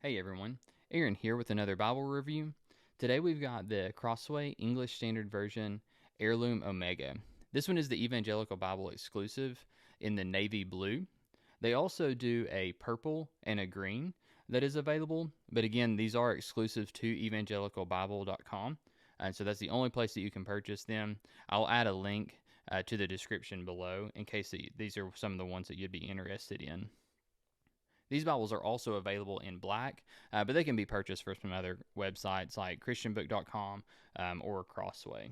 Hey everyone, Aaron here with another Bible review. Today we've got the Crossway English Standard Version Heirloom Omega. This one is the Evangelical Bible exclusive in the navy blue. They also do a purple and a green that is available, but again, these are exclusive to evangelicalbible.com, and so that's the only place that you can purchase them. I'll add a link to the description below in case these are some of the ones that you'd be interested in. These Bibles are also available in black, but they can be purchased from some other websites like christianbook.com or Crossway.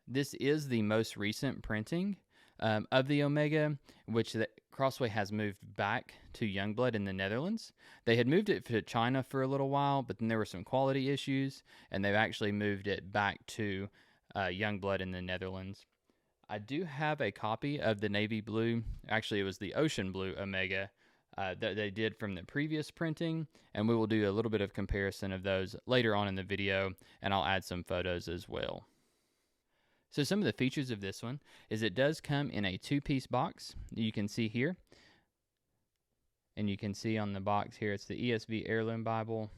This is the most recent printing of the Omega, which Crossway has moved back to Jongbloed in the Netherlands. They had moved it to China for a little while, but then there were some quality issues, and they've actually moved it back to Jongbloed in the Netherlands. I do have a copy of the navy blue. Actually, it was the ocean blue Omega that they did from the previous printing, and we will do a little bit of comparison of those later on in the video, and I'll add some photos as well. So some of the features of this one is it does come in a two-piece box. You can see here, and you can see on the box here, it's the ESV Heirloom Bible,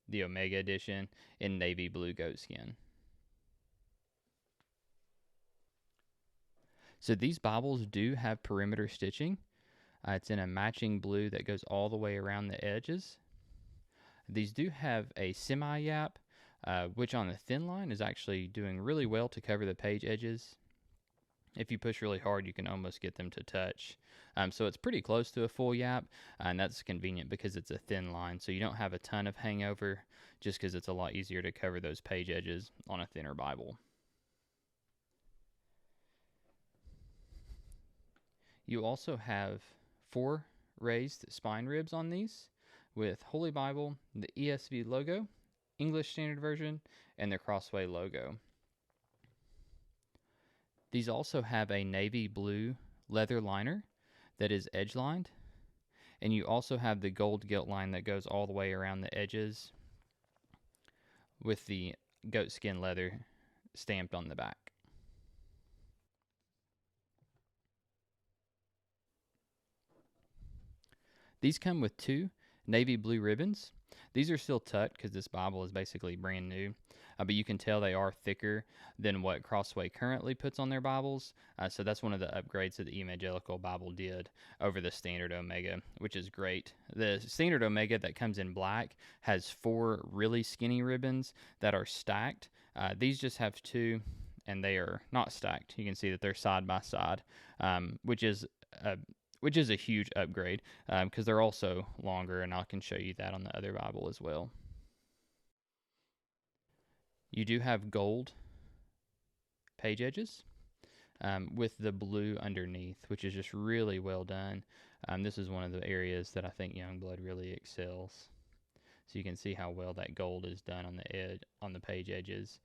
the Omega edition in navy blue goatskin. So these Bibles do have perimeter stitching. It's in a matching blue that goes all the way around the edges. These do have a semi-yap, which on the thin line is actually doing really well to cover the page edges. If you push really hard, you can almost get them to touch. So it's pretty close to a full yap, and that's convenient because it's a thin line, so you don't have a ton of hangover just because it's a lot easier to cover those page edges on a thinner Bible. You also have 4 raised spine ribs on these with Holy Bible, the ESV logo, English Standard Version, and the Crossway logo. These also have a navy blue leather liner that is edge lined, and you also have the gold gilt line that goes all the way around the edges with the goatskin leather stamped on the back. These come with 2 navy blue ribbons. These are still tucked because this Bible is basically brand new, but you can tell they are thicker than what Crossway currently puts on their Bibles, so that's one of the upgrades that the Evangelical Bible did over the standard Omega, which is great. The standard Omega that comes in black has 4 really skinny ribbons that are stacked. These just have 2, and they are not stacked. You can see that they're side by side, which is a huge upgrade because they're also longer, and I can show you that on the other Bible as well. You do have gold page edges with the blue underneath, which is just really well done. This is one of the areas that I think Jongbloed really excels. So you can see how well that gold is done on the page edges.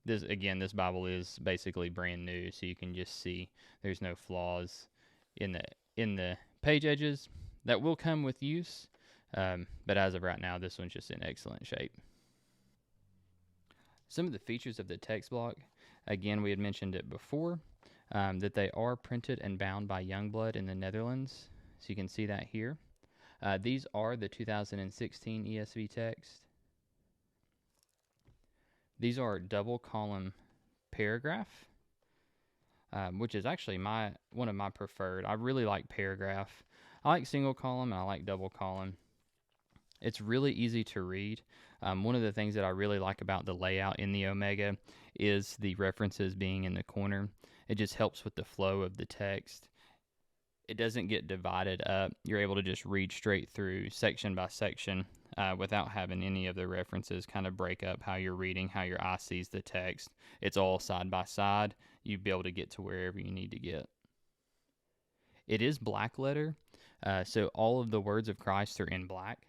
This Bible is basically brand new, so you can just see there's no flaws in the page edges. That will come with use, but as of right now, this one's just in excellent shape. Some of the features of the text block, again, we had mentioned it before, that they are printed and bound by Jongbloed in the Netherlands, so you can see that here. These are the 2016 ESV text. These are double column paragraph, which is actually one of my preferred. I really like paragraph. I like single column and I like double column. It's really easy to read. One of the things that I really like about the layout in the Omega is the references being in the corner. It just helps with the flow of the text. It doesn't get divided up. You're able to just read straight through section by section without having any of the references kind of break up how you're reading, how your eye sees the text. It's all side by side. You'll be able to get to wherever you need to get. It is black letter, so all of the words of Christ are in black,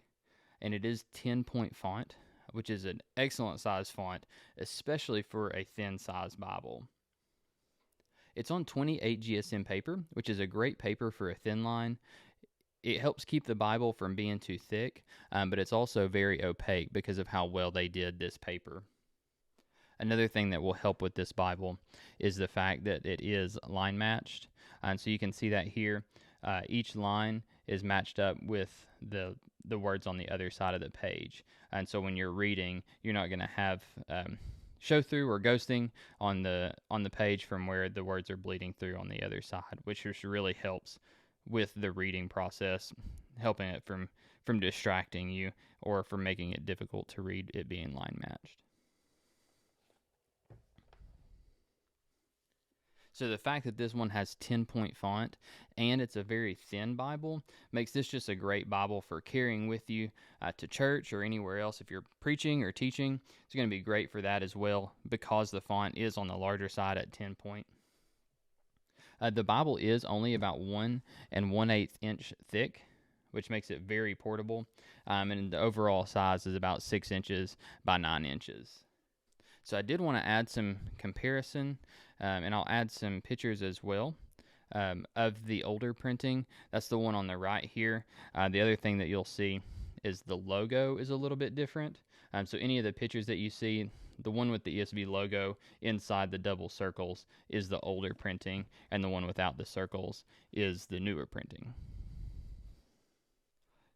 and it is 10-point font, which is an excellent size font, especially for a thin size Bible. It's on 28 GSM paper, which is a great paper for a thin line. It helps keep the Bible from being too thick, but it's also very opaque because of how well they did this paper. Another thing that will help with this Bible is the fact that it is line matched. And so you can see that here. Each line is matched up with the words on the other side of the page. And so when you're reading, you're not going to have show through or ghosting on the page from where the words are bleeding through on the other side, which just really helps with the reading process, helping it from distracting you or from making it difficult to read it being line matched. So the fact that this one has 10-point font and it's a very thin Bible makes this just a great Bible for carrying with you to church or anywhere else. If you're preaching or teaching, it's going to be great for that as well because the font is on the larger side at 10 point. The Bible is only about 1 1/8 inch thick, which makes it very portable, and the overall size is about 6 inches by 9 inches. So I did want to add some comparison, and I'll add some pictures as well of the older printing. That's the one on the right here. The other thing that you'll see is the logo is a little bit different. So any of the pictures that you see, the one with the ESV logo inside the double circles is the older printing, and the one without the circles is the newer printing.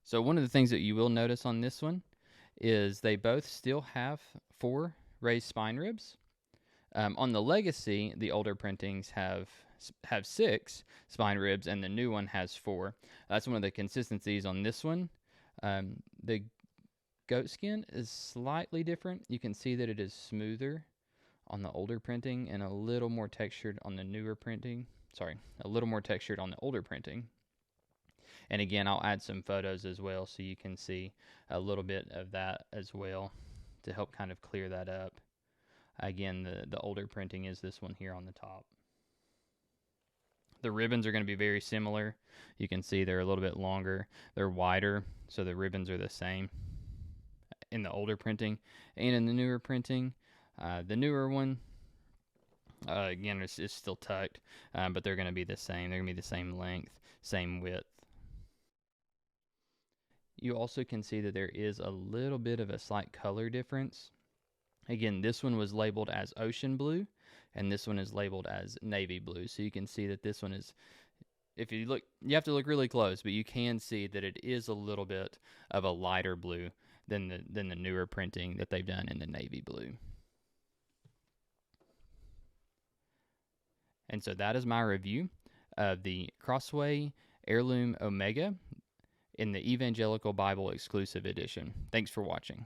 So one of the things that you will notice on this one is they both still have 4 raised spine ribs. On the Legacy, the older printings have 6 spine ribs, and the new one has 4. That's one of the consistencies on this one. The goatskin is slightly different. You can see that it is smoother on the older printing and a little more textured on the newer printing. A little more textured on the older printing. And again, I'll add some photos as well so you can see a little bit of that as well to help kind of clear that up. Again, the older printing is this one here on the top. The ribbons are going to be very similar. You can see they're a little bit longer. They're wider, so the ribbons are the same in the older printing and in the newer printing. The newer one, again, is still tucked, but they're going to be the same. They're going to be the same length, same width. You also can see that there is a little bit of a slight color difference. Again, this one was labeled as ocean blue, and this one is labeled as navy blue. So you can see that this one is, if you look, you have to look really close, but you can see that it is a little bit of a lighter blue than the newer printing that they've done in the navy blue. And so that is my review of the Crossway Heirloom Omega in the Evangelical Bible Exclusive Edition. Thanks for watching.